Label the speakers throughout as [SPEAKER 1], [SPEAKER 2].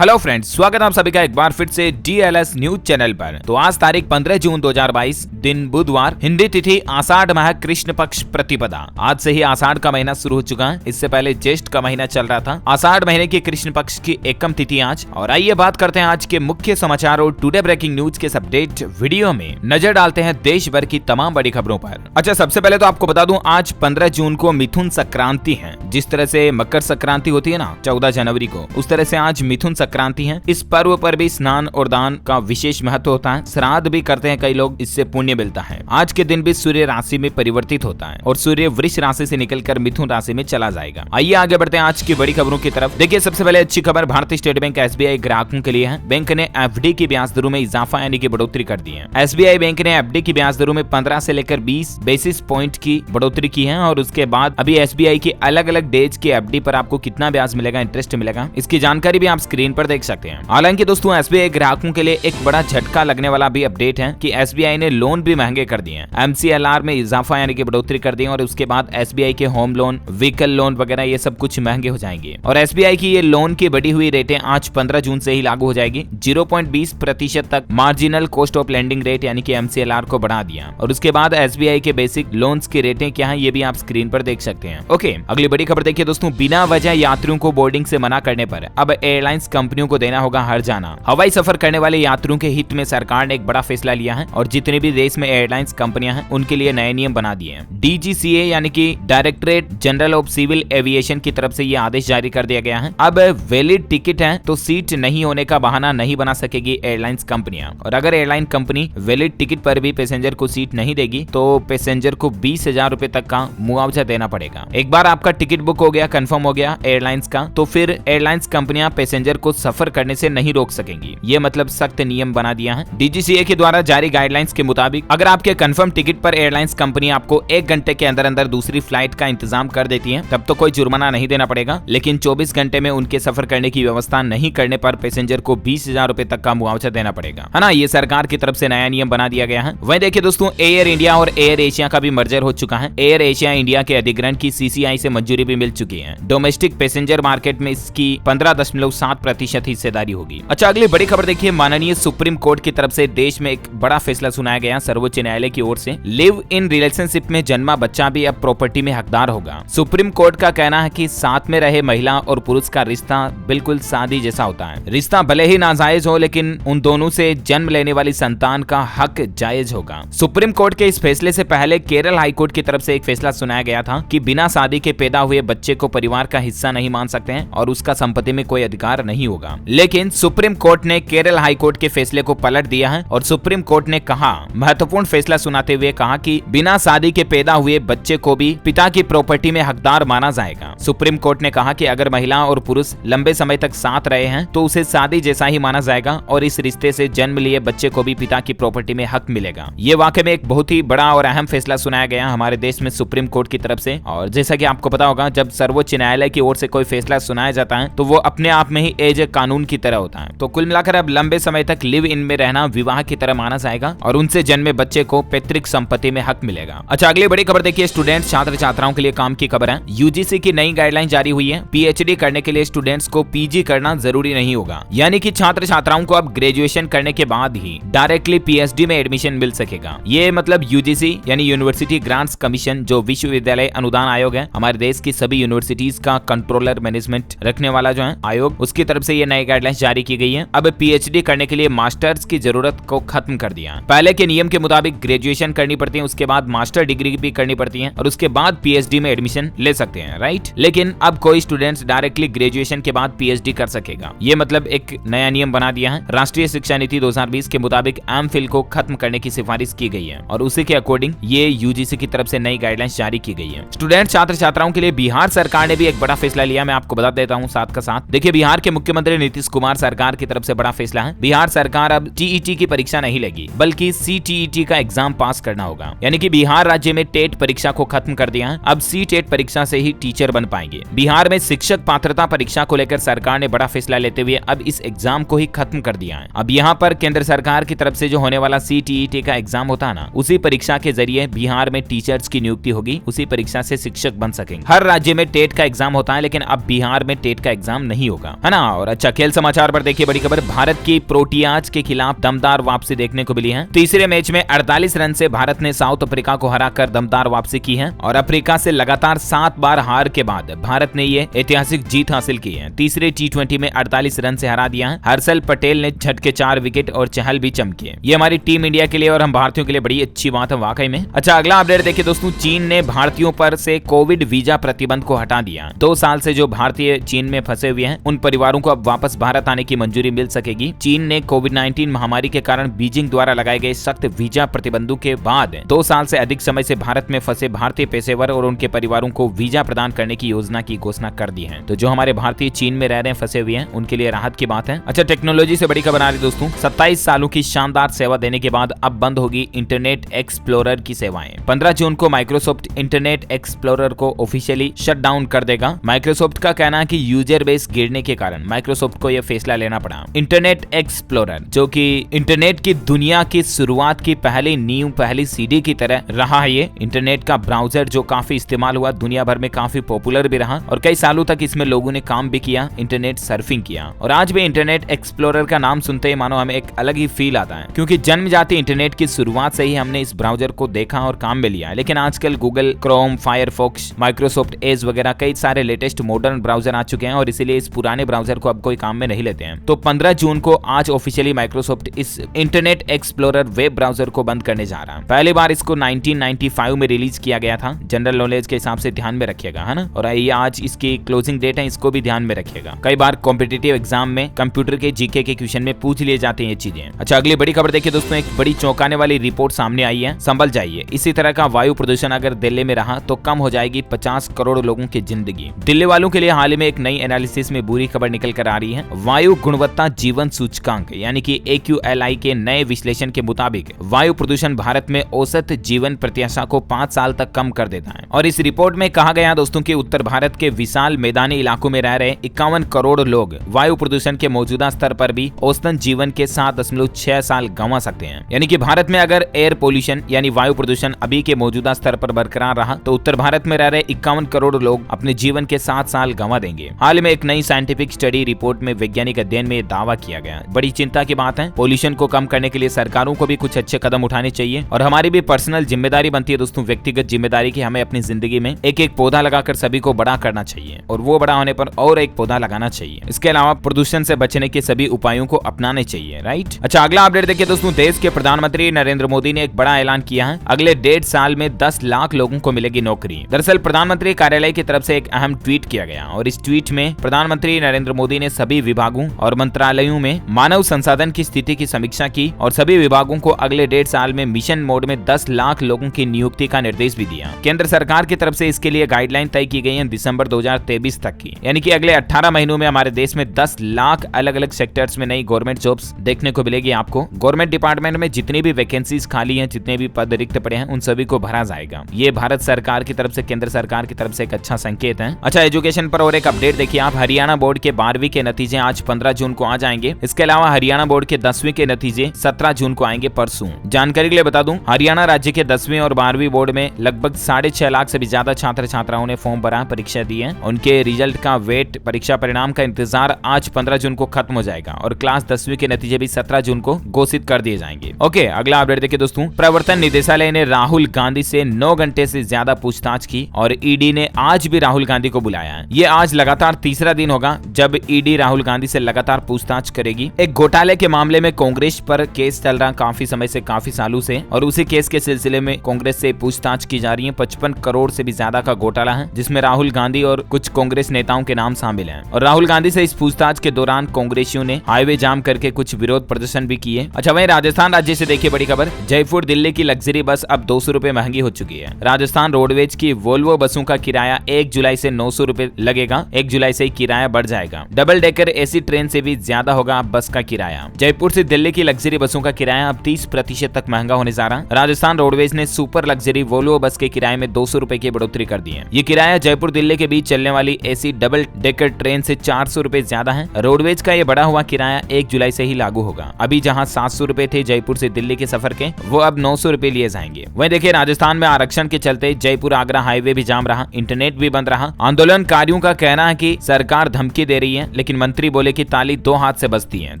[SPEAKER 1] Hello friends, स्वागत है आप सभी का एक बार फिर से DLS न्यूज चैनल पर। तो आज तारीख 15 जून 2022 दिन बुधवार, हिंदी तिथि आषाढ़ माह कृष्ण पक्ष प्रतिपदा। आज से ही आषाढ़ का महीना शुरू हो चुका है। इससे पहले ज्येष्ठ का महीना चल रहा था। आषाढ़ महीने की कृष्ण पक्ष की एकम तिथि आज। और आइए बात करते हैं आज के मुख्य समाचार और टुडे ब्रेकिंग न्यूज के अपडेट वीडियो में नजर डालते हैं देश भर की तमाम बड़ी खबरों पर। अच्छा, सबसे पहले तो आपको बता दूं, आज 15 जून को मिथुन संक्रांति है। जिस तरह से मकर संक्रांति होती है ना 14 जनवरी को, उस तरह से आज मिथुन संक्रांति है। इस पर्व पर भी स्नान और दान का विशेष महत्व होता है। श्राद्ध भी करते हैं कई लोग, इससे पुण्य मिलता है। आज के दिन भी सूर्य राशि में परिवर्तित होता है और सूर्य वृष राशि से निकलकर मिथुन राशि में चला जाएगा। आइए आगे बढ़ते हैं आज की बड़ी खबरों की तरफ। देखिए, सबसे पहले अच्छी खबर भारतीय स्टेट बैंक SBI ग्राहकों के लिए है। बैंक ने FD की ब्याज दरों में इजाफा यानी कि बढ़ोतरी कर दी है। SBI बैंक ने FD की ब्याज दरों में 15 से लेकर 20 बेसिस पॉइंट की बढ़ोतरी की है। और उसके बाद अभी SBI की अलग अलग डेज की FD पर आपको कितना ब्याज मिलेगा, इंटरेस्ट मिलेगा, इसकी जानकारी भी आप स्क्रीन पर देख सकते हैं। हालांकि दोस्तों, SBI ग्राहकों के लिए एक बड़ा झटका लगने वाला भी अपडेट है कि SBI ने लोन भी महंगे कर दिए हैं। MCLR में इजाफा यानी कि बढ़ोतरी कर दी है। और उसके बाद SBI के होम लोन, व्हीकल लोन वगैरह ये सब कुछ महंगे हो जाएंगे। और SBI की ये लोन की बढ़ी हुई रेटें आज 15 जून से ही लागू हो जाएगी। 0.20% तक marginal cost of lending rate यानी कि MCLR को बढ़ा दिया। और उसके बाद SBI के बेसिक लोन्स की रेटें क्या है ये भी आप स्क्रीन पर देख सकते हैं। ओके, अगली बड़ी खबर देखिए दोस्तों, बिना वजह यात्रियों को बोर्डिंग से मना करने पर अब एयरलाइंस कंपनियों को देना होगा हर्जाना। हवाई सफर करने वाले यात्रियों के हित में सरकार ने एक बड़ा फैसला लिया है और जितने भी देश में एयरलाइंस कंपनियां हैं उनके लिए नए नियम बना दिए हैं। DGCA यानी कि Directorate General of Civil Aviation की तरफ से ये आदेश जारी कर दिया गया है। अब वैलिड टिकट है तो सीट नहीं होने का बहाना नहीं बना सकेगी एयरलाइंस कंपनियां। और अगर एयरलाइन कंपनी वैलिड टिकट पर भी पैसेंजर को सीट नहीं देगी तो पैसेंजर को 20,000 रुपए तक का मुआवजा देना पड़ेगा। एक बार आपका टिकट बुक हो गया, कंफर्म हो गया एयरलाइंस का, तो फिर एयरलाइंस कंपनियां पैसेंजर को सफर करने से नहीं रोक सकेंगी। ये मतलब सख्त नियम बना दिया है। DGCA के द्वारा जारी गाइडलाइंस के मुताबिक अगर आपके कंफर्म टिकट पर एयरलाइंस कंपनी आपको 1 घंटे के अंदर अंदर दूसरी फ्लाइट का इंतजाम कर देती है तब तो कोई जुर्माना नहीं देना पड़ेगा। लेकिन 24 घंटे में उनके सफर करने की व्यवस्था नहीं करने पर पैसेंजर को 20,000 रुपए तक का मुआवजा देना पड़ेगा, है ना। ये सरकार की तरफ से नया नियम बना दिया गया है। वहीं देखिए दोस्तों, एयर इंडिया और एयर एशिया का भी मर्जर हो चुका है। एयर एशिया इंडिया के अधिग्रहण की CCI से मंजूरी भी मिल चुकी है। डोमेस्टिक पैसेंजर मार्केट में इसकी 15.7% हिस्सेदारी होगी। अच्छा, अगली बड़ी खबर देखिए, माननीय सुप्रीम कोर्ट की तरफ से देश में एक बड़ा फैसला सुनाया गया सर्वोच्च न्यायालय की ओर से। लिव इन रिलेशनशिप में जन्मा बच्चा भी अब प्रॉपर्टी में हकदार होगा। सुप्रीम कोर्ट का कहना है कि साथ में रहे महिला और पुरुष का रिश्ता बिल्कुल शादी जैसा होता है। रिश्ता भले ही नाजायज हो लेकिन उन दोनों से जन्म लेने वाली संतान का हक जायज होगा। सुप्रीम कोर्ट के इस फैसले से पहले केरल हाई कोर्ट की तरफ से एक फैसला सुनाया गया था कि बिना शादी के पैदा हुए बच्चे को परिवार का हिस्सा नहीं मान सकते हैं और उसका संपत्ति में कोई अधिकार नहीं होगा। लेकिन सुप्रीम कोर्ट ने केरल हाई कोर्ट के फैसले को पलट दिया है और सुप्रीम कोर्ट ने कहा, महत्वपूर्ण फैसला सुनाते हुए कहा कि बिना शादी के पैदा हुए बच्चे को भी पिता की प्रॉपर्टी में हकदार माना जाएगा। सुप्रीम कोर्ट ने कहा कि अगर महिला और पुरुष लंबे समय तक साथ रहे हैं तो उसे शादी जैसा ही माना जाएगा और इस रिश्ते से जन्म लिए बच्चे को भी पिता की प्रॉपर्टी में हक मिलेगा। ये वाकई में एक बहुत ही बड़ा और अहम फैसला सुनाया गया हमारे देश में सुप्रीम कोर्ट की तरफ से। और जैसा कि आपको पता होगा, जब सर्वोच्च न्यायालय की ओर से कोई फैसला सुनाया जाता है तो वो अपने आप में ही एज ए कानून की तरह होता है। तो कुल मिलाकर अब लंबे समय तक लिव इन में रहना विवाह की तरह माना जाएगा और उनसे जन्मे बच्चे को पैतृक संपत्ति में हक मिलेगा। अच्छा, अगली बड़ी खबर देखिए, स्टूडेंट छात्र छात्राओं के लिए काम की खबर है। UGC की नई गाइडलाइन जारी हुई है। PhD करने के लिए स्टूडेंट्स को PG करना जरूरी नहीं होगा। यानी कि छात्र छात्राओं को अब ग्रेजुएशन करने के बाद ही डायरेक्टली PhD में एडमिशन मिल सकेगा। ये मतलब UGC यानी यूनिवर्सिटी ग्रांट्स कमीशन, जो विश्वविद्यालय अनुदान आयोग है, हमारे देश की सभी यूनिवर्सिटीज का कंट्रोलर मैनेजमेंट रखने वाला जो है आयोग, उसकी तरफ से ये नई गाइडलाइंस जारी की गई है। अब PhD करने के लिए मास्टर्स की जरूरत को खत्म कर दिया। पहले के नियम के मुताबिक ग्रेजुएशन करनी पड़ती है, उसके बाद मास्टर डिग्री भी करनी पड़ती है और उसके बाद PhD में एडमिशन ले सकते हैं, राइट। लेकिन अब कोई स्टूडेंट्स डायरेक्टली ग्रेजुएशन के बाद PhD कर सकेगा। ये मतलब एक नया नियम बना दिया है। राष्ट्रीय शिक्षा नीति 2020 के मुताबिक MPhil को खत्म करने की सिफारिश की गई है और उसी के अकॉर्डिंग ये UGC की तरफ से नई गाइडलाइंस जारी की गई है। स्टूडेंट छात्र छात्राओं के लिए बिहार सरकार ने भी एक बड़ा फैसला लिया, मैं आपको बता देता हूँ साथ का साथ। देखिए, बिहार के मुख्यमंत्री नीतीश कुमार सरकार की तरफ से बड़ा फैसला है। बिहार सरकार अब TET की परीक्षा नहीं लेगी बल्कि CTET का एग्जाम पास करना होगा। यानी कि बिहार राज्य में टेट परीक्षा को खत्म कर दिया है। अब CTET परीक्षा से ही टीचर बन पाएंगे। बिहार में शिक्षक पात्रता परीक्षा को लेकर सरकार ने बड़ा फैसला लेते हुए अब इस एग्जाम को ही खत्म कर दिया है। अब यहाँ पर केंद्र सरकार की तरफ से जो होने वाला CTET का एग्जाम होता है ना, उसी परीक्षा के जरिए बिहार में टीचर्स की नियुक्ति होगी, उसी परीक्षा से शिक्षक बन सकेंगे। हर राज्य में टेट का एग्जाम होता है लेकिन अब बिहार में टेट का एग्जाम नहीं होगा, है ना। और अच्छा खेल समाचार पर देखिए बड़ी खबर, भारत की प्रोटियाज के खिलाफ दमदार वापसी देखने को मिली है। तीसरे मैच में 48 रन से भारत ने साउथ अफ्रीका को हराकर दमदार वापसी की है और अफ्रीका से लगातार 7 बार हार के बाद भारत ने ये ऐतिहासिक जीत हासिल की है। तीसरे T20 में 48 रन से हरा दिया है। हर्षल पटेल ने झटके 4 विकेट और चहल भी चमकी है। ये हमारी टीम इंडिया के लिए और हम भारतीयों के लिए बड़ी अच्छी बात है वाकई में। अच्छा अगला अपडेट देखिए दोस्तों, चीन ने भारतीयों पर से कोविड वीजा प्रतिबंध को हटा दिया। 2 साल से जो भारतीय चीन में फंसे हुए हैं उन परिवारों को अब वापस भारत आने की मंजूरी मिल सकेगी। चीन ने कोविड-19 महामारी के कारण बीजिंग द्वारा लगाए गए सख्त वीजा प्रतिबंधों के बाद 2 साल से अधिक समय से भारत में फंसे भारतीय पेशेवर और उनके परिवारों को वीजा प्रदान करने की योजना की घोषणा कर दी है। तो जो हमारे भारतीय चीन में रह रहे हैं फंसे हुए हैं उनके लिए राहत की बात है। अच्छा टेक्नोलॉजी से बड़ी खबर आ रही दोस्तों, 27 सालों की शानदार सेवा देने के बाद अब बंद होगी इंटरनेट एक्सप्लोरर की सेवाएं। 15 जून को माइक्रोसॉफ्ट इंटरनेट एक्सप्लोरर को ऑफिशियली शट डाउन कर देगा। माइक्रोसॉफ्ट का कहना है कि यूजर बेस गिरने के कारण माइक्रोसॉफ्ट को यह फैसला लेना पड़ा। इंटरनेट एक्सप्लोरर जो कि इंटरनेट की दुनिया की शुरुआत की पहली नींव, पहली सीढ़ी की तरह रहा है। ये इंटरनेट का ब्राउजर जो काफी इस्तेमाल हुआ, दुनिया भर में काफी पॉपुलर भी रहा और कई सालों तक इसमें लोगों ने काम भी किया, इंटरनेट सर्फिंग किया। और आज भी इंटरनेट एक्सप्लोरर का नाम सुनते ही मानो हमें एक अलग ही फील आता है, क्योंकि जन्मजाति इंटरनेट की शुरुआत से ही हमने इस ब्राउजर को देखा और काम में लिया। लेकिन आजकल Google Chrome, Firefox, Microsoft Edge वगैरह कई सारे लेटेस्ट मॉडर्न ब्राउजर आ चुके हैं और इसीलिए इस पुराने ब्राउजर को अब कोई काम में नहीं लेते हैं। तो 15 जून को आज ऑफिशियली माइक्रोसॉफ्ट इस इंटरनेट एक्सप्लोरर वेब ब्राउजर को बंद करने जा रहा है। पहली बार इसको 1995 में रिलीज किया गया था। जनरल नॉलेज के हिसाब से ध्यान में रखिएगा, है ना। और ये आज इसकी क्लोजिंग डेट है, इसको भी ध्यान में रखिएगा। कई बार कॉम्पिटिटिव एग्जाम में कंप्यूटर के जीके के क्वेश्चन में पूछ लिए जाते हैं ये चीजें। अच्छा अगली बड़ी खबर देखिए दोस्तों, एक बड़ी चौंकाने वाली रिपोर्ट सामने आई है, संभल जाइए। इसी तरह का वायु प्रदूषण अगर दिल्ली में रहा तो कम हो जाएगी 50 करोड़ लोगों की जिंदगी। दिल्ली वालों के लिए हाल ही में एक नई एनालिसिस में बुरी खबर निकल कर आ रही है। वायु गुणवत्ता जीवन सूचकांक यानी कि AQLI के नए विश्लेषण के मुताबिक वायु प्रदूषण भारत में औसत जीवन प्रत्याशा को 5 साल तक कम कर देता है। और इस रिपोर्ट में कहा गया दोस्तों कि उत्तर भारत के विशाल मैदानी इलाकों में रह रहे 51 करोड़ लोग वायु प्रदूषण के मौजूदा स्तर पर भी औसतन जीवन के 7.6 साल गंवा सकते हैं। यानी कि भारत में अगर एयर पोल्यूशन यानी वायु प्रदूषण अभी के मौजूदा स्तर पर बरकरार रहा तो उत्तर भारत में रह रहे 51 करोड़ लोग अपने जीवन के 7 साल गंवा देंगे। हाल में एक नई साइंटिफिक स्टडी रिपोर्ट में वैज्ञानिक अध्ययन में दावा किया गया। बड़ी चिंता की बात है। पोल्यूशन को कम करने के लिए सरकारों को भी कुछ अच्छे कदम उठाने चाहिए और हमारी भी पर्सनल जिम्मेदारी बनती है दोस्तों, व्यक्तिगत जिम्मेदारी की हमें अपनी जिंदगी में एक एक पौधा लगाकर सभी को बड़ा करना चाहिए और वो बड़ा होने पर और एक पौधा लगाना चाहिए। इसके अलावा प्रदूषण से बचने के सभी उपायों को अपनाने चाहिए, राइट। अच्छा अगला अपडेट देखिए दोस्तों, देश के प्रधानमंत्री नरेंद्र मोदी ने एक बड़ा ऐलान किया है। अगले 1.5 साल में 10 लाख लोगों को मिलेगी नौकरी। दरअसल प्रधानमंत्री कार्यालय की तरफ से एक अहम ट्वीट किया गया और इस ट्वीट में प्रधानमंत्री नरेंद्र मोदी ने सभी विभागों और मंत्रालयों में मानव संसाधन की स्थिति की समीक्षा की और सभी विभागों को अगले 1.5 साल में मिशन मोड में 10 लाख लोगों की नियुक्ति का निर्देश भी दिया। केंद्र सरकार की तरफ से इसके लिए गाइडलाइन तय की गई है दिसंबर 2023 तक की, यानी कि अगले 18 महीनों में हमारे देश में 10 लाख अलग अलग सेक्टर्स में नई गवर्नमेंट जॉब्स देखने को मिलेगी। आपको गवर्नमेंट डिपार्टमेंट में जितनी भी वैकेंसीज खाली हैं, जितने भी पद रिक्त पड़े हैं, उन सभी को भरा जाएगा। ये भारत सरकार की तरफ से, केंद्र सरकार की तरफ से एक अच्छा संकेत है। अच्छा एजुकेशन पर और एक अपडेट देखिए आप, हरियाणा बोर्ड के 12वीं के नतीजे आज 15 जून को आ जाएंगे। इसके अलावा हरियाणा बोर्ड के 10वीं के नतीजे 17 जून को आएंगे, परसों। जानकारी के लिए बता दूं, हरियाणा राज्य के 10वीं और 12वीं बोर्ड में लगभग 6.5 लाख से भी ज्यादा छात्र छात्राओं ने फॉर्म भरा, परीक्षा दी है। उनके रिजल्ट का वेट, परीक्षा परिणाम का इंतजार आज 15 जून को खत्म हो जाएगा और क्लास 10वीं के नतीजे भी 17 जून को घोषित कर दिए जाएंगे। ओके अगला अपडेट देखिए दोस्तों, प्रवर्तन निदेशालय ने राहुल गांधी से 9 घंटे से ज्यादा पूछताछ की और ईडी ने आज भी राहुल गांधी को बुलाया है। ये आज लगातार तीसरा दिन होगा जब ईडी राहुल गांधी से लगातार पूछताछ करेगी। एक घोटाले के मामले में कांग्रेस पर केस चल रहा काफी समय से, काफी सालों से, और उसी केस के सिलसिले में कांग्रेस से पूछताछ की जा रही है। 55 करोड़ से भी ज्यादा का घोटाला है जिसमें राहुल गांधी और कुछ कांग्रेस नेताओं के नाम शामिल हैं। और राहुल गांधी से इस पूछताछ के दौरान कांग्रेसियों ने हाईवे जाम करके कुछ विरोध प्रदर्शन भी किए। अच्छा वहीं राजस्थान राज्य से देखिए बड़ी खबर, जयपुर दिल्ली की लग्जरी बस अब 200 रुपए महंगी हो चुकी है। राजस्थान रोडवेज की वोल्वो बसों का किराया 1 जुलाई से 900 रुपए लगेगा। 1 जुलाई से ही किराया बढ़ जाएगा। डबल डेकर एसी ट्रेन से भी ज्यादा होगा बस का किराया। जयपुर से दिल्ली की लग्जरी बसों का किराया अब 30% तक महंगा होने जा रहा। राजस्थान रोडवेज ने सुपर लग्जरी वोल्वो बस के किराए में 200 रुपए की बढ़ोतरी कर दी है। ये किराया जयपुर दिल्ली के बीच चलने वाली एसी डबल डेकर ट्रेन से 400 रुपए ज्यादा है। रोडवेज का ये बढ़ा हुआ किराया 1 जुलाई से ही लागू होगा। अभी जहां 700 रुपए थे जयपुर से दिल्ली के सफर के, वो अब 900 रुपए लिए जाएंगे। वहीं देखिए राजस्थान में आरक्षण के चलते जयपुर आगरा हाईवे भी जाम रहा, इंटरनेट भी बंद रहा। आंदोलनकारियों का कहना है कि सरकार धमकी दे रही है, लेकिन मंत्री बोले कि ताली दो हाथ से बजती है।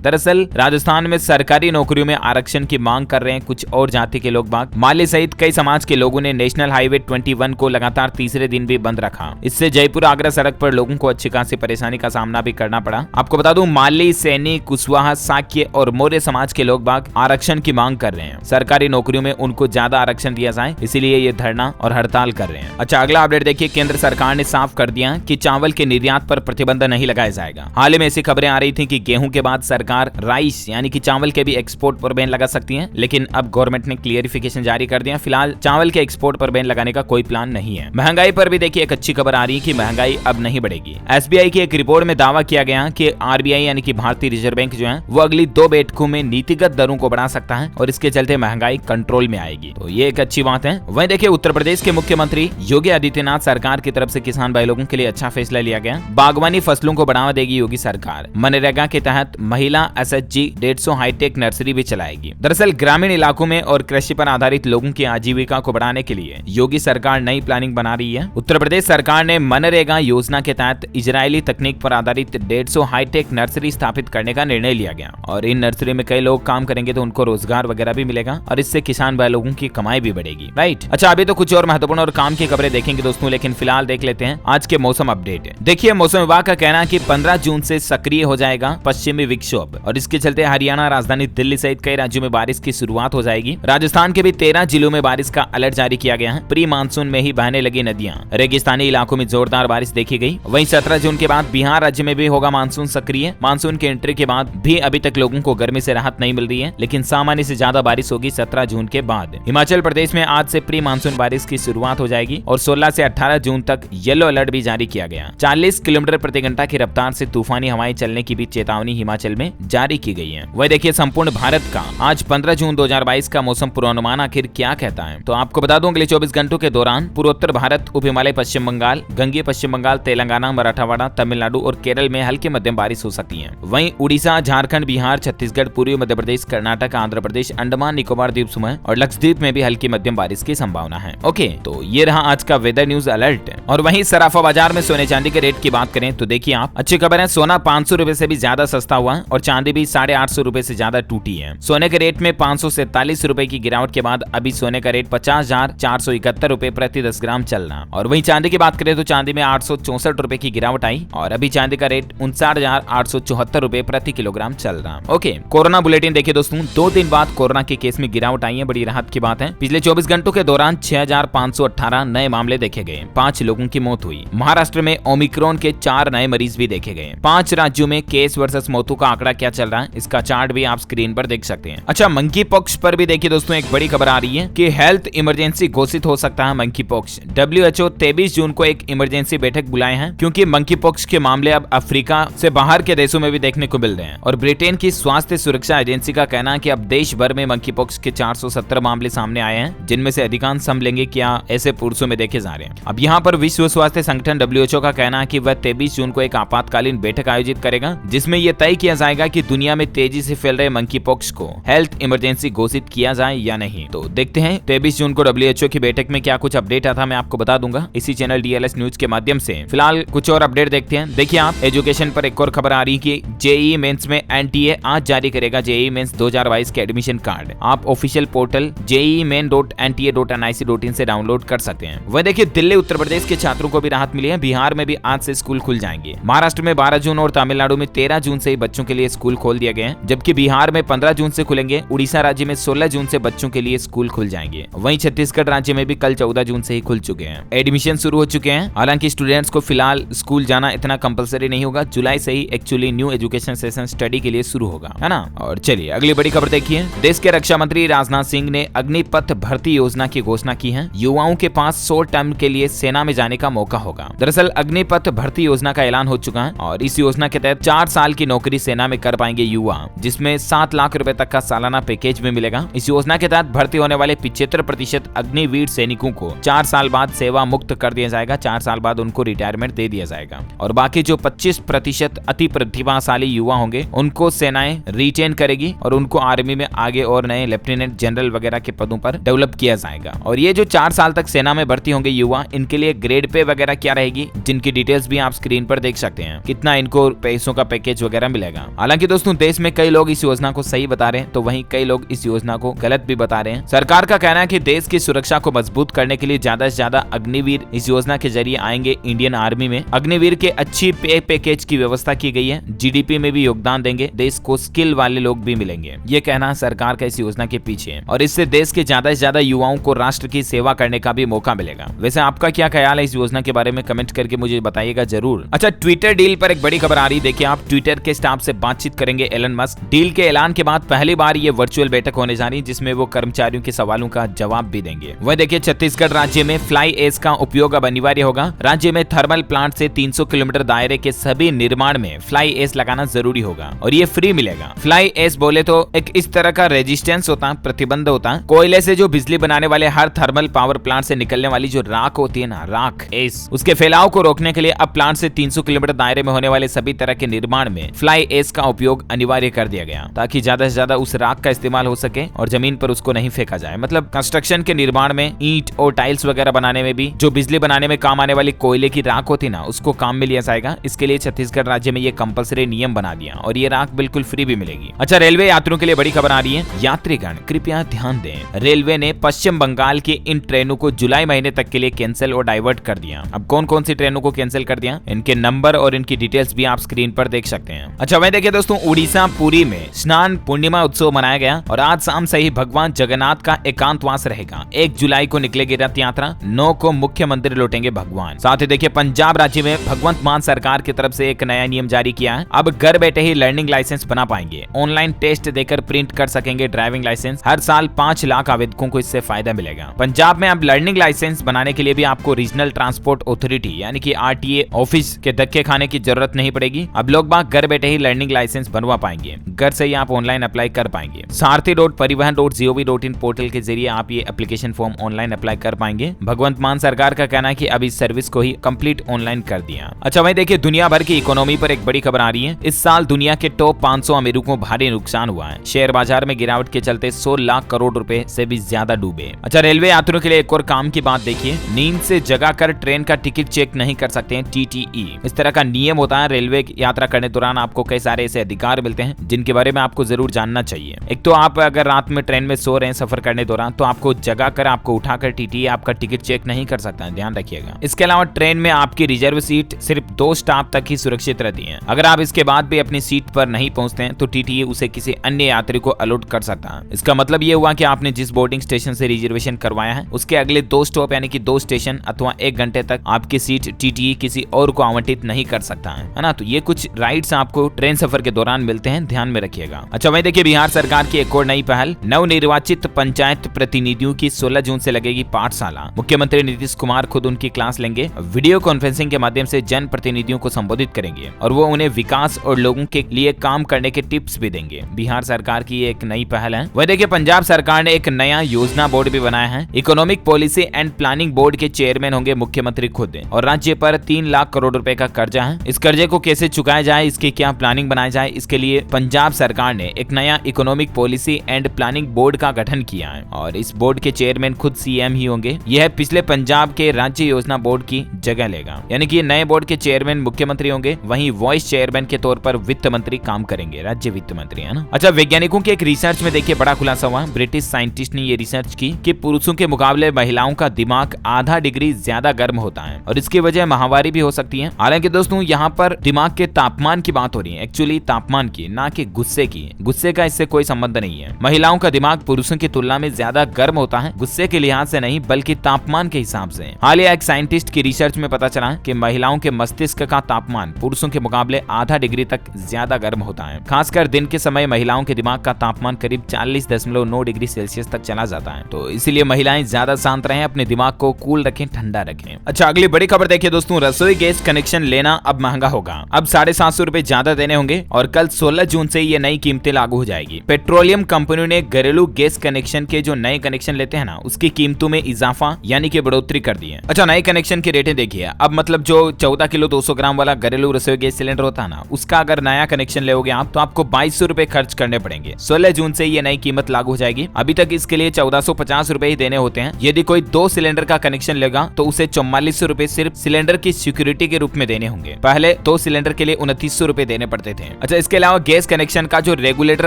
[SPEAKER 1] दरअसल राजस्थान में सरकारी नौकरियों में आरक्षण की मांग कर रहे हैं कुछ और जाति के लोग बाग। माली सहित कई समाज के लोगों ने नेशनल हाईवे 21 को लगातार तीसरे दिन भी बंद रखा। इससे जयपुर आगरा सड़क पर लोगों को अच्छी खासी परेशानी का सामना भी करना पड़ा। आपको बता दूं, माली, सैनी, कुशवाहा, साक्य और मौर्य समाज के लोग बाग आरक्षण की मांग कर रहे हैं। सरकारी नौकरियों में उनको ज्यादा आरक्षण दिया जाए, इसीलिए ये धरना और हड़ताल कर रहे हैं। अच्छा, अगला अपडेट देखिए। केंद्र सरकार ने साफ कर दिया कि चावल के निर्यात पर प्रतिबंध नहीं लगाया जाएगा। हाल ही में ऐसी खबरें आ रही थी कि गेहूं के बाद सरकार राइस यानी कि चावल के भी एक्सपोर्ट पर बैन लगा सकती है, लेकिन अब गवर्नमेंट ने क्लियरिफिकेशन जारी कर दिया। फिलहाल चावल के एक्सपोर्ट पर बैन लगाने का कोई प्लान नहीं है। महंगाई पर भी देखिए एक अच्छी खबर आ रही है कि महंगाई अब नहीं बढ़ेगी। एसबीआई की एक रिपोर्ट में दावा किया गया कि आरबीआई यानी कि भारतीय रिजर्व बैंक जो है वो अगली 2 बैठकों में नीतिगत दरों को बढ़ा सकता है और इसके चलते महंगाई कंट्रोल में आएगी। तो ये एक अच्छी बात है। वहीं देखिए उत्तर प्रदेश के मुख्यमंत्री योगी आदित्यनाथ सरकार की तरफ से किसान भाई लोगों के लिए अच्छा फैसला लिया गया। बागवानी फसलों को बढ़ावा देगी योगी सरकार। मनरेगा के तहत महिला एसएचजी 150 हाईटेक नर्सरी भी चलाएगी। दरअसल ग्रामीण इलाकों में और कृषि पर आधारित लोगों की आजीविका को बढ़ाने के लिए योगी सरकार नई प्लानिंग बना रही है। उत्तर प्रदेश सरकार ने मनरेगा योजना के तहत इजरायली तकनीक पर आधारित 150 हाईटेक नर्सरी स्थापित करने का निर्णय लिया गया और इन नर्सरी में कई लोग काम करेंगे तो उनको रोजगार वगैरह भी मिलेगा और इससे किसान भाई लोगों की कमाई भी बढ़ेगी। राइट। अच्छा, अभी तो कुछ और महत्वपूर्ण और काम की खबरें देखेंगे दोस्तों, लेकिन फिलहाल देख लेते हैं आज के मौसम अपडेट। देखिए मौसम विभाग का कहना है कि 15 जून से सक्रिय हो जाएगा पश्चिमी विक्षोभ और इसके चलते हरियाणा, राजधानी दिल्ली सहित कई राज्यों में बारिश की शुरुआत हो जाएगी। राजस्थान के भी 13 जिलों में बारिश का अलर्ट जारी किया गया है। प्री मानसून में ही बहने लगी नदियां, रेगिस्तानी इलाकों में जोरदार बारिश देखी गई। वहीं 17 जून के बाद बिहार राज्य में भी होगा मानसून सक्रिय। मानसून के एंट्री के बाद भी अभी तक लोगों को गर्मी से राहत नहीं मिल रही है, लेकिन सामान्य से ज्यादा बारिश होगी 17 जून के बाद। हिमाचल प्रदेश में आज से प्री मानसून बारिश की शुरुआत हो जाएगी और 16 से 18 जून तक येलो अलर्ट भी जारी किया गया। 40 किलोमीटर प्रति घंटा की रफ्तार से तूफानी हवाएं चलने की भी चेतावनी हिमाचल में जारी की गई है। वह देखिए संपूर्ण भारत का आज 15 जून 2022 का मौसम पूर्वानुमान आखिर क्या कहता है। तो आपको बता दूं, अगले 24 घंटों के दौरान पूर्वोत्तर भारत, उप हिमालय, पश्चिम बंगाल, गंगीय पश्चिम बंगाल, तेलंगाना, मराठवाड़ा, तमिलनाडु और केरल में हल्की मध्यम बारिश हो सकती है। वहीं उड़ीसा, झारखंड, बिहार, छत्तीसगढ़, पूर्वी मध्य प्रदेश, कर्नाटक, आंध्र प्रदेश, अंडमान निकोबार द्वीप समूह और लक्षद्वीप में भी हल्की मध्यम बारिश की संभावना है। ओके, तो ये रहा आज का वेदर न्यूज अलर्ट। और वहीं सराफा बाजार में सोने चांदी के रेट की बात करें तो देखिए आप, अच्छी खबर है, सोना 500 रुपए से भी ज्यादा सस्ता हुआ है और चांदी भी 850 रुपए से ज्यादा टूटी है। सोने के रेट में 547 रुपए की गिरावट के बाद अभी सोने का रेट 50,471 रुपए प्रति 10 ग्राम चल रहा। और वहीं चांदी की बात करें तो चांदी में 864 रुपए की गिरावट आई और अभी चांदी का रेट 59,874 रुपए प्रति किलोग्राम चल रहा। ओके, कोरोना बुलेटिन देखिए दोस्तों, 2 दिन बाद कोरोना के केस में गिरावट आई है, बड़ी राहत की बात है। पिछले 24 घंटों के दौरान 6,518 नए मामले देखे गए, 5 लोगों की मौत हुई। महाराष्ट्र में ओमिक्रॉन के 4 नए मरीज भी देखे गए। 5 राज्यों में केस वर्सेस मौतों का आंकड़ा क्या चल रहा है, इसका चार्ट भी आप स्क्रीन पर देख सकते हैं। अच्छा, मंकी पॉक्स पर भी देखिए दोस्तों एक बड़ी खबर आ रही है कि हेल्थ इमरजेंसी घोषित हो सकता है मंकी पॉक्स। WHO 23 जून को एक इमरजेंसी बैठक बुलाए हैं क्योंकि मंकी पॉक्स के मामले अब अफ्रीका से बाहर के देशों में भी देखने को मिल रहे हैं। और ब्रिटेन की स्वास्थ्य सुरक्षा एजेंसी का कहना है कि अब देश भर में मंकी पॉक्स के 417 मामले सामने आए हैं, जिनमें से अधिकांश समलैंगिक या ऐसे पुरुषों में देखे जा रहे हैं। अब यहाँ पर विश्व स्वास्थ्य संगठन WHO का कहना है कि वह 23 जून को एक आपातकालीन बैठक आयोजित करेगा जिसमें यह तय किया जाएगा कि दुनिया में तेजी से फैल रहे मंकी पॉक्स को हेल्थ इमरजेंसी घोषित किया जाए या नहीं। तो देखते हैं 23 जून को WHO की बैठक में क्या कुछ अपडेट आता, मैं आपको बता दूंगा इसी चैनल DLS न्यूज के माध्यम से। फिलहाल कुछ और अपडेट देखते हैं। देखिए आप, एजुकेशन पर एक और खबर आ रही है कि जेईई मेंस में NTA आज जारी करेगा जेईई मेंस 2022 के एडमिशन कार्ड। आप ऑफिशियल पोर्टल jeimain.nta.nic.in से डाउनलोड कर सकते हैं। वह देखिए दिल्ली, उत्तर प्रदेश के छात्रों को भी राहत मिली है। बिहार में भी आज से स्कूल खुल जाएंगे। महाराष्ट्र में 12 जून और तमिलनाडु में 13 जून से ही बच्चों के लिए स्कूल खोल दिए गए हैं, जबकि बिहार में 15 जून से खुलेंगे। उड़ीसा राज्य में 16 जून से बच्चों के लिए स्कूल खुल जाएंगे। वहीं छत्तीसगढ़ राज्य में भी कल 14 जून से ही खुल चुके हैं। एडमिशन शुरू हो चुके हैं। हालांकि स्टूडेंट्स को फिलहाल स्कूल जाना इतना कंपलसरी नहीं होगा। जुलाई से ही actually new education session study के लिए शुरू होगा, है ना। और चलिए अगली बड़ी खबर देखिए। देश के रक्षा मंत्री राजनाथ सिंह ने अग्निपथ भर्ती योजना की घोषणा की है। युवाओं के पास 100 टर्म के लिए सेना में जाने का मौका होगा। दरअसल अग्निपथ भर्ती योजना का ऐलान हो चुका है और इस योजना के तहत 4 साल की नौकरी सेना में कर पाएंगे युवा, जिसमें 7 लाख रुपए तक का सालाना पैकेज भी मिलेगा। इस योजना के तहत भर्ती होने वाले 75% अग्निवीर सैनिकों को 4 साल बाद सेवा मुक्त कर दिया जाएगा। 4 साल बाद उनको रिटायरमेंट दे दिया जाएगा और बाकी जो 25% अति प्रतिभाशाली युवा होंगे उनको सेनाएं रिटेन करेगी और उनको आर्मी में आगे और नए लेफ्टिनेंट जनरल वगैरह के पदों पर डेवलप किया जाएगा। और ये जो 4 साल तक सेना में भर्ती होंगे युवा, इनके लिए ग्रेड पे वगैरह क्या रहेगी, जिनकी डिटेल्स भी आप स्क्रीन पर देख सकते हैं कि इतना इनको पैसों का पैकेज वगैरह मिलेगा। हालांकि दोस्तों देश में कई लोग इस योजना को सही बता रहे हैं तो वहीं कई लोग इस योजना को गलत भी बता रहे हैं। सरकार का कहना है कि देश की सुरक्षा को मजबूत करने के लिए ज्यादा से ज्यादा अग्निवीर इस योजना के जरिए आएंगे इंडियन आर्मी में। अग्निवीर के अच्छी पे पैकेज की व्यवस्था की गई है, जीडीपी में भी योगदान देंगे, देश को स्किल वाले लोग भी मिलेंगे। ये कहना सरकार का इस योजना के पीछे है और इससे देश के ज्यादा से ज्यादा युवाओं को राष्ट्र की सेवा करने का भी मौका मिलेगा। वैसे आपका क्या ख्याल है इस योजना के बारे में कमेंट करके मुझे बताइएगा जरूर। अच्छा, ट्विटर डील पर एक बड़ी खबर आ रही है। देखिए, आप ट्विटर के स्टाफ से बातचीत करेंगे एलन मस्क। डील के ऐलान के बाद पहली बार ये वर्चुअल बैठक होने जा रही है जिसमें वो कर्मचारियों के सवालों का जवाब भी देंगे। वह देखिए, छत्तीसगढ़ राज्य में फ्लाई एश का उपयोग अब अनिवार्य होगा। राज्य में थर्मल प्लांट से 300 किलोमीटर दायरे के सभी निर्माण में फ्लाई एश लगाना जरूरी होगा और ये फ्री मिलेगा। फ्लाई एश बोले तो एक इस तरह का रेजिस्टेंस होता, प्रतिबंध होता। कोयले से जो बिजली बनाने वाले हर थर्मल पावर प्लांट से निकलने वाली जो राख होती है ना, राख एश, उसके फैलाव को रोकने के लिए अब प्लांट से 300 किलोमीटर दायरे में होने वाले सभी तरह के निर्माण में फ्लाई एश का उपयोग अनिवार्य कर दिया गया ताकि ज्यादा से ज्यादा उस राख का इस्तेमाल हो सके और जमीन पर उसको नहीं फेंका जाए। मतलब कंस्ट्रक्शन के निर्माण में ईंट और टाइल्स वगैरह बनाने में भी जो बिजली बनाने में काम आने वाली कोयले की राख होती ना, उसको काम में लिया जाएगा। इसके लिए छत्तीसगढ़ राज्य में ये कंपलसरी नियम बना दिया और ये राख बिल्कुल फ्री भी मिलेगी। अच्छा, रेलवे यात्रियों के लिए बड़ी खबर आ रही है। यात्रीगण कृपया ध्यान दें, रेलवे ने पश्चिम बंगाल की इन ट्रेनों को जुलाई महीने तक के लिए कैंसिल और डाइवर्ट कर दिया। अब कौन कौन सी ट्रेनों को कैंसिल कर दिया, इनके नंबर और इनकी डिटेल्स भी आप स्क्रीन पर देख सकते हैं। अच्छा, वहीं देखिए दोस्तों, उड़ीसा पुरी में स्नान पूर्णिमा उत्सव मनाया गया और आज शाम से ही भगवान जगन्नाथ का एकांतवास रहेगा। 1 जुलाई को निकलेगी रथ यात्रा, 9 को मुख्य मंदिर लौटेंगे भगवान। साथ ही देखिए, पंजाब राज्य में भगवंत मान सरकार की तरफ से एक नया नियम जारी किया है। अब घर बैठे ही लर्निंग लाइसेंस बना पाएंगे, ऑनलाइन टेस्ट देकर प्रिंट कर सकेंगे ड्राइविंग लाइसेंस। हर साल 5 लाख आवेदकों को इससे फायदा मिलेगा। पंजाब में अब लर्निंग लाइसेंस बनाने के लिए भी आपको रीजनल ट्रांसपोर्ट अथॉरिटी यानी कि RTA ऑफिस के धक्के खाने की जरूरत नहीं पड़ेगी। अब लोग बाग घर बैठे ही लर्निंग लाइसेंस बनवा पाएंगे, घर से ही आप ऑनलाइन अप्लाई कर पाएंगे। सारथी.परिवहन.gov.in पोर्टल के जरिए आप ये एप्लीकेशन फॉर्म ऑनलाइन अप्लाई कर पाएंगे। भगवंत मान सरकार का कहना है कि अब इस सर्विस को ही कंप्लीट ऑनलाइन कर दिया। अच्छा, वहीं देखिए, दुनिया भर की इकोनॉमी पर एक बड़ी खबर आ रही है। इस साल दुनिया के टॉप 500 अमीरों को भारी नुकसान हुआ है। शेयर बाजार में गिरावट के चलते 100 लाख करोड़ रुपए से भी ज्यादा डूबे। अच्छा, रेलवे यात्रियों के लिए एक और काम की बात देखिए, नींद से जगा कर ट्रेन का टिकट चेक नहीं कर सकते हैं TTE। इस तरह का नियम होता है। रेलवे यात्रा करने दौरान आपको कई सारे ऐसे अधिकार मिलते हैं जिनके बारे में आपको जरूर जानना चाहिए। एक तो आप अगर रात में ट्रेन में सो रहे हैं सफर करने दौरान, तो आपको जगा कर आपको उठाकर TTE आपका टिकट चेक नहीं कर सकता है, ध्यान रखिएगा। इसके अलावा ट्रेन में आपकी रिजर्व सीट सिर्फ 2 स्टॉप तक ही सुरक्षित रहती है। अगर आप इसके बाद भी अपनी सीट पर नहीं पहुंचते हैं तो TTE उसे किसी अन्य यात्री को अलॉट कर सकता है। इसका मतलब ये हुआ कि आपने जिस बोर्डिंग स्टेशन से रिजर्वेशन करवाया है उसके अगले 2 स्टॉप यानी कि 2 स्टेशन अथवा 1 घंटे तक आपकी सीट TTE किसी और को आवंटित नहीं कर सकता है ना। तो ये कुछ राइट्स आपको ट्रेन सफर के दौरान मिलते हैं, ध्यान में रखिएगा। अच्छा, वहीं देखिए, बिहार सरकार की एक और नई पहल, नवनिर्वाचित पंचायत प्रतिनिधियों की 16 जून से लगेगी पाठशाला। मुख्यमंत्री नीतीश कुमार खुद उनकी क्लास लेंगे, वीडियो कॉन्फ्रेंसिंग के माध्यम से जन प्रतिनिधियों को संबोधित करेंगे और वो उन्हें विकास और लोगों के लिए काम करने के टिप्स भी देंगे। बिहार सरकार की एक नई पहल है। वह देखिए, पंजाब सरकार ने एक नया योजना बोर्ड भी बनाया है। Economic policy and planning board के चेयरमैन होंगे मुख्यमंत्री खुद और राज्य पर 3 लाख करोड़ रुपए का कर्जा है। इस कर्जे को कैसे चुकाया जाए, इसकी क्या प्लानिंग बनाई जाए, इसके लिए पंजाब सरकार ने एक नया economic policy and planning board का गठन किया है और इस बोर्ड के चेयरमैन खुद CM ही होंगे। यह पिछले पंजाब के राज्य योजना बोर्ड की जगह लेगा, यानी कि नए बोर्ड के चेयरमैन मुख्यमंत्री होंगे, वहीं वाइस चेयरमैन के तौर पर वित्त मंत्री काम करेंगे, राज्य वित्त मंत्री, है ना। अच्छा, वैज्ञानिकों के एक रिसर्च में देखिए बड़ा खुलासा हुआ। ब्रिटिश साइंटिस्ट ने ये रिसर्च की कि पुरुषों के मुकाबले महिलाओं का दिमाग आधा डिग्री ज्यादा गर्म होता है और इसकी वजह माहवारी भी हो सकती है। हालांकि दोस्तों, यहाँ पर दिमाग के तापमान की बात हो रही है, एक्चुअली तापमान की, ना कि गुस्से की। गुस्से का इससे कोई संबंध नहीं है। महिलाओं का दिमाग पुरुषों की तुलना में ज्यादा गर्म होता है, गुस्से के लिहाज से नहीं बल्कि तापमान के हिसाब से। हालिया एक साइंटिस्ट की रिसर्च में पता चला कि महिलाओं के मस्तिष्क का तापमान पुरुषों के मुकाबले आधा डिग्री तक ज्यादा गर्म होता है। खासकर दिन के समय महिलाओं के दिमाग का तापमान करीब 40.9 डिग्री सेल्सियस तक चला जाता है। तो इसीलिए महिलाएं ज्यादा शांत रहें, अपने दिमाग को कूल रखें, ठंडा रखें। अच्छा, अगली बड़ी खबर देखिए दोस्तों, रसोई गैस कनेक्शन लेना अब महंगा होगा। अब 750 रुपए ज्यादा देने होंगे और कल 16 जून से ये नई कीमतें लागू हो जाएगी। पेट्रोलियम कंपनियों ने घरेलू गैस कनेक्शन के जो नए कनेक्शन लेते हैं ना, उसकी कीमतों में इजाफा यानी कि बढ़ोतरी कर दी है। अच्छा, नए कनेक्शन की रेटें देखिए। अब मतलब जो 14 किलो 200 ग्राम वाला घरेलू रसोई गैस सिलेंडर होता है ना, उसका अगर नया कनेक्शन लेोगे आप तो आपको 2200 रुपए खर्च करने पड़ेंगे। 16 जून से ये नई कीमत लागू हो जाएगी। अभी तक इसके लिए 1450 रुपए ही देने होते हैं। यदि कोई 2 सिलेंडर का कनेक्शन लेगा तो उसे 4400 रुपए सिर्फ सिलेंडर की सिक्योरिटी के रूप में देने होंगे। पहले पहले 2 सिलेंडर के लिए 2900 रुपए देने पड़ते थे। अच्छा, इसके अलावा गैस कनेक्शन का जो रेगुलेटर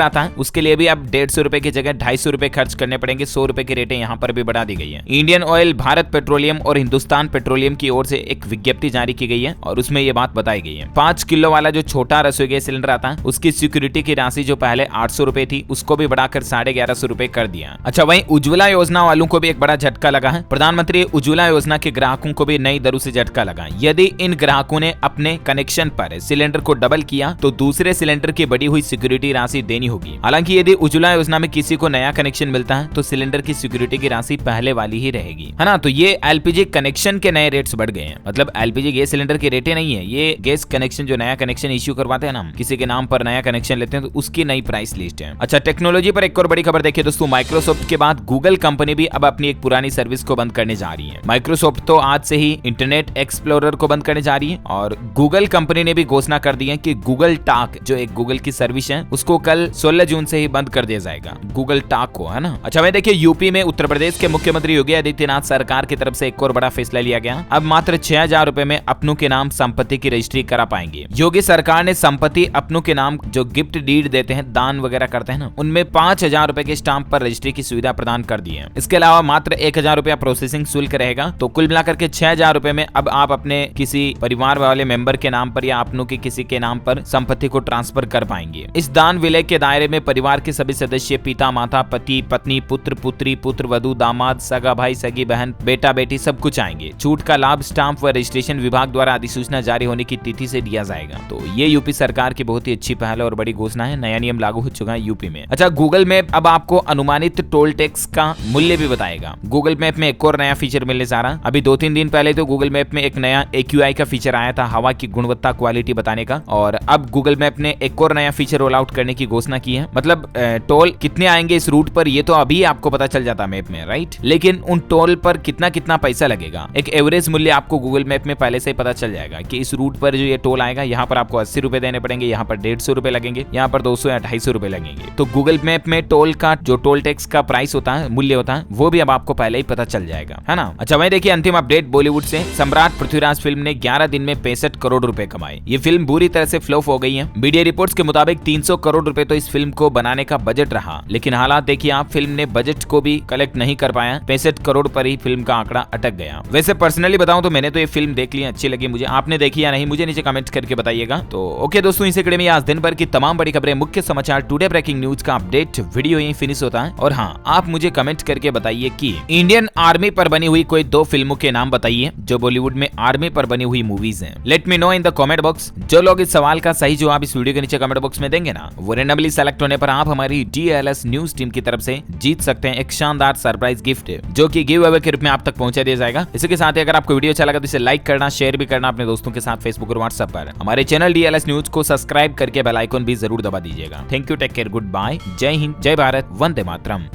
[SPEAKER 1] आता है उसके लिए भी अब 150 रुपए की जगह 250 रुपए खर्च करने पड़ेंगे। 100 रुपए की रेटें यहाँ पर भी बढ़ा दी गई है। इंडियन ऑयल, भारत पेट्रोलियम और हिंदुस्तान पेट्रोलियम की ओर से एक विज्ञप्ति जारी की गई है और उसमें ये बात बताई गई है। 5 किलो वाला जो छोटा रसोई गैस सिलेंडर आता है उसकी सिक्योरिटी की राशि जो पहले 800 रुपए थी उसको भी बढ़ाकर 1150 रुपए कर दिया। अच्छा, वहीं उज्ज्वला योजना वालों को भी एक बड़ा झटका लगा है। प्रधानमंत्री उज्ज्वला योजना के ग्राहकों को भी नई दरों से झटका लगा। यदि इन ग्राहकों ने अपने कनेक्शन पर सिलेंडर को डबल किया तो दूसरे सिलेंडर की बढ़ी हुई सिक्योरिटी राशि देनी होगी। हालांकि यदि उज्ज्वला योजना में किसी को नया कनेक्शन मिलता है तो सिलेंडर की सिक्योरिटी की राशि पहले वाली ही रहेगी, है ना। तो ये एलपीजी कनेक्शन के नए रेट्स बढ़ गए हैं। मतलब एलपीजी गैस सिलेंडर की रेटें नहीं है, ये गैस कनेक्शन जो नया कनेक्शन इश्यू करवाते हैं ना, किसी के नाम पर नया कनेक्शन लेते हैं तो उसकी नई प्राइस लिस्ट है। अच्छा, टेक्नोलॉजी पर एक और बड़ी खबर देखिए दोस्तों, माइक्रोसॉफ्ट के बाद गूगल कंपनी भी अब अपनी एक पुरानी सर्विस को बंद करने जा रही है। माइक्रोसॉफ्ट तो आज से ही इंटरनेट एक्सप्लोरर को बंद करने जा रही है और गूगल कंपनी ने भी घोषणा कर दी है कि गूगल टॉक जो एक गूगल की सर्विस है उसको कल 16 जून से ही बंद कर दिया जाएगा, गूगल टॉक को, है ना। अच्छा, मैं देखिए यूपी में उत्तर प्रदेश के मुख्यमंत्री योगी आदित्यनाथ सरकार की तरफ से एक और बड़ा फैसला लिया गया। अब मात्र 6000 रुपए में अपनों के नाम संपत्ति की रजिस्ट्री करा पाएंगे। योगी सरकार ने संपत्ति अपनों के नाम जो गिफ्ट डीड देते हैं, दान वगैरह करते हैं ना, उनमें 5000 रुपए के स्टाम्प पर रजिस्ट्री की सुविधा प्रदान कर दी है। इसके अलावा मात्र 1000 रुपया प्रोसेसिंग शुल्क रहेगा। तो कुल मिलाकर के 6000 रुपए में अब आप अपने किसी परिवार वाले मेंबर के नाम पर या अपनों के किसी के नाम पर संपत्ति को ट्रांसफर कर पाएंगे। इस दान विलय के दायरे में परिवार के सभी सदस्य, पिता, माता, पति, पत्नी, पुत्र, पुत्री, पुत्र वधू, दामाद, सगा भाई, सगी बहन, बेटा, बेटी सब कुछ आएंगे। छूट का लाभ स्टाम्प व रजिस्ट्रेशन विभाग द्वारा अधिसूचना जारी होने की तिथि से दिया जाएगा। तो ये यूपी सरकार की बहुत ही अच्छी पहल और बड़ी घोषणा है। नया नियम लागू हो चुका है यूपी में। अच्छा, गूगल मैप अब आपको अनुमानित टोल टैक्स का मूल्य भी बताएगा। गूगल मैप में एक और नया फीचर मिलने जा रहा। अभी 2-3 दिन पहले तो गूगल मैप में एक नया AQI का फीचर आया था, हवा की गुणवत्ता क्वालिटी बताने का, और अब गूगल मैप ने एक और नया फीचर रोल आउट करने की घोषणा की है। मतलब टोल कितने आएंगे इस रूट पर ये तो अभी आपको पता चल जाता मैप में, राइट, लेकिन उन टोल पर कितना कितना पैसा लगेगा एक एवरेज मूल्य आपको गूगल मैप में पहले से ही पता चल जाएगा कि इस रूट पर जो ये टोल आएगा यहाँ पर आपको 80 रुपए देने पड़ेंगे, यहाँ पर 150 रुपए लगेंगे, यहाँ पर 200 या 250 रुपए लगेंगे। तो गूगल मैप में टोल का जो टोल टैक्स का प्राइस होता है, मूल्य होता है, वो भी अब आपको पहले ही पता चल जाएगा, है ना। अच्छा, वहीं देखिए अंतिम अपडेट बॉलीवुड से। सम्राट पृथ्वीराज फिल्म ने 11 दिन में 65 करोड़ रुपए कमाए। ये फिल्म बुरी तरह से फ्लॉप हो गई है। मीडिया रिपोर्ट्स के मुताबिक 300 करोड़ रुपए तो इस फिल्म को बनाने का बजट रहा, लेकिन हालात देखिए आप, फिल्म ने बजट को भी कलेक्ट नहीं कर पाया। 65 करोड़ पर ही फिल्म का आंकड़ा अटक गया। वैसे पर्सनली बताऊं तो मैंने तो ये फिल्म देख ली, अच्छी लगी मुझे। आपने देखी या नहीं मुझे नीचे कमेंट करके बताइएगा। तो ओके दोस्तों, इस कड़ी में आज दिन भर की तमाम बड़ी खबरें, मुख्य समाचार, टुडे ब्रेकिंग न्यूज का अपडेट वीडियो यहीं फिनिश होता है। और हाँ, आप मुझे कमेंट करके बताइए कि इंडियन आर्मी पर बनी हुई कोई 2 फिल्मों के नाम बताइए जो बॉलीवुड में आर्मी पर बनी हुई मूवीज हैं। Let me know in the comment box. जो लोग इस सवाल का सही जवाब इस वीडियो के नीचे कमेंट बॉक्स में देंगे ना, वो रेंडमली सेलेक्ट होने पर आप हमारी DLS न्यूज टीम की तरफ से जीत सकते हैं एक शानदार सरप्राइज गिफ्ट, जो कि गिव अवे के रूप में आप तक पहुंचा दिया जाएगा। इसी के साथ ही अगर आपको वीडियो अच्छा लगा तो इसे लाइक करना, शेयर भी करना अपने दोस्तों के साथ फेसबुक और व्हाट्सएप पर। हमारे चैनल DLS न्यूज को सब्सक्राइब करके बेल आइकन भी जरूर दबा दीजिएगा। Thank you, take care, good bye, जय हिंद, जय भारत, वंदे मातरम।